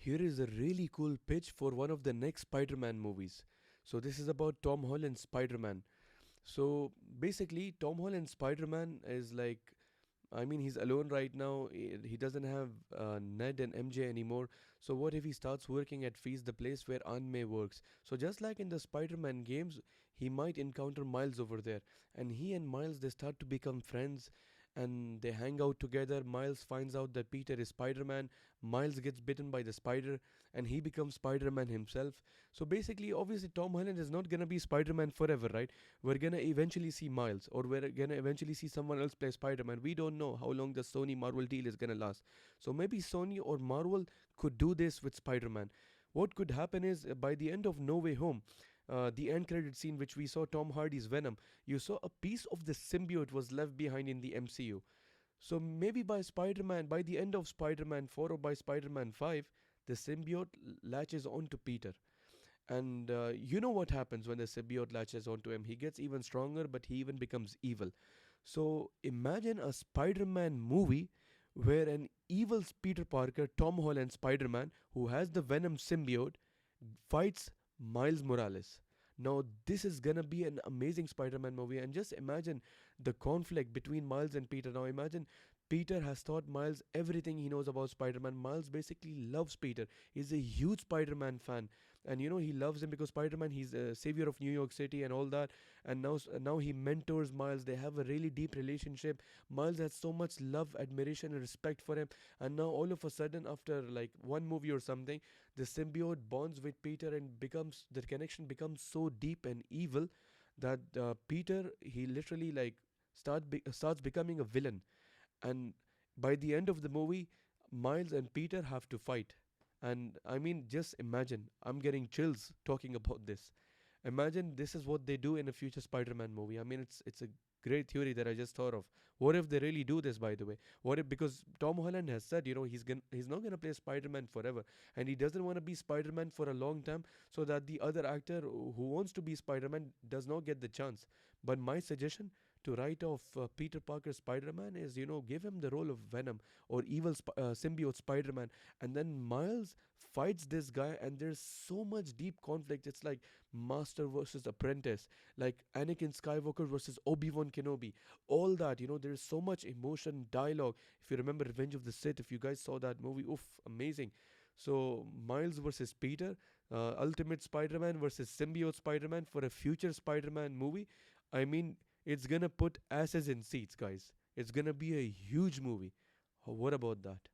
Here is a really cool pitch for one of the next Spider-Man movies. So this is about Tom Holland's Spider-Man. So basically, Tom Holland's Spider-Man is like, I mean, he's alone right now. He doesn't have Ned and MJ anymore. So what if he starts working at Feast, the place where Aunt May works? So just like in the Spider-Man games, he might encounter Miles over there, and he and Miles they start to become friends, and they hang out together. Miles finds out that Peter is Spider-Man. Miles gets bitten by the spider, and he becomes Spider-Man himself. So basically, obviously, Tom Holland is not gonna be Spider-Man forever, right? We're gonna eventually see Miles, or we're gonna eventually see someone else play Spider-Man. We don't know how long the Sony Marvel deal is gonna last. So maybe Sony or Marvel could do this with Spider-Man. What could happen is by the end of No Way Home, the end credit scene which we saw Tom Hardy's Venom, you saw a piece of the symbiote was left behind in the MCU. So maybe by Spider-Man, by the end of Spider-Man 4 or by Spider-Man 5, the symbiote latches on to Peter. And you know what happens when the symbiote latches onto him? He gets even stronger, but he even becomes evil. So imagine a Spider Man movie where an evil Peter Parker, Tom Holland Spider Man, who has the Venom symbiote, fights Miles Morales. Now, this is gonna be an amazing Spider Man movie, and just imagine the conflict between Miles and Peter. Now, imagine Peter has taught Miles everything he knows about Spider Man. Miles basically loves Peter. He's a huge Spider Man fan, and he loves him because Spider Man, he's a savior of New York City and all that. And now he mentors Miles. They have a really deep relationship. Miles has so much love, admiration, and respect for him. And now all of a sudden, after like one movie or something, the symbiote bonds with Peter and becomes the connection becomes so deep and evil that Peter he literally like starts becoming a villain. And by the end of the movie, Miles and Peter have to fight. And I mean, just imagine, I'm getting chills talking about this. Imagine this is what they do in a future Spider-Man movie. I mean, it's a great theory that I just thought of. What if they really do this? By the way, what if, because Tom Holland has said, he's not gonna play Spider-Man forever, and he doesn't want to be Spider-Man for a long time, so that the other actor who wants to be Spider-Man does not get the chance. But my suggestion to write off Peter Parker Spider-Man is, give him the role of Venom or evil symbiote Spider-Man, and then Miles fights this guy, and there's so much deep conflict. It's like master versus apprentice, like Anakin Skywalker versus Obi-Wan Kenobi. All that, there's so much emotion, dialogue. If you remember Revenge of the Sith, if you guys saw that movie, oof, amazing. So Miles versus Peter, Ultimate Spider-Man versus Symbiote Spider-Man for a future Spider-Man movie. I mean, it's gonna put asses in seats, guys. It's gonna be a huge movie. What about that?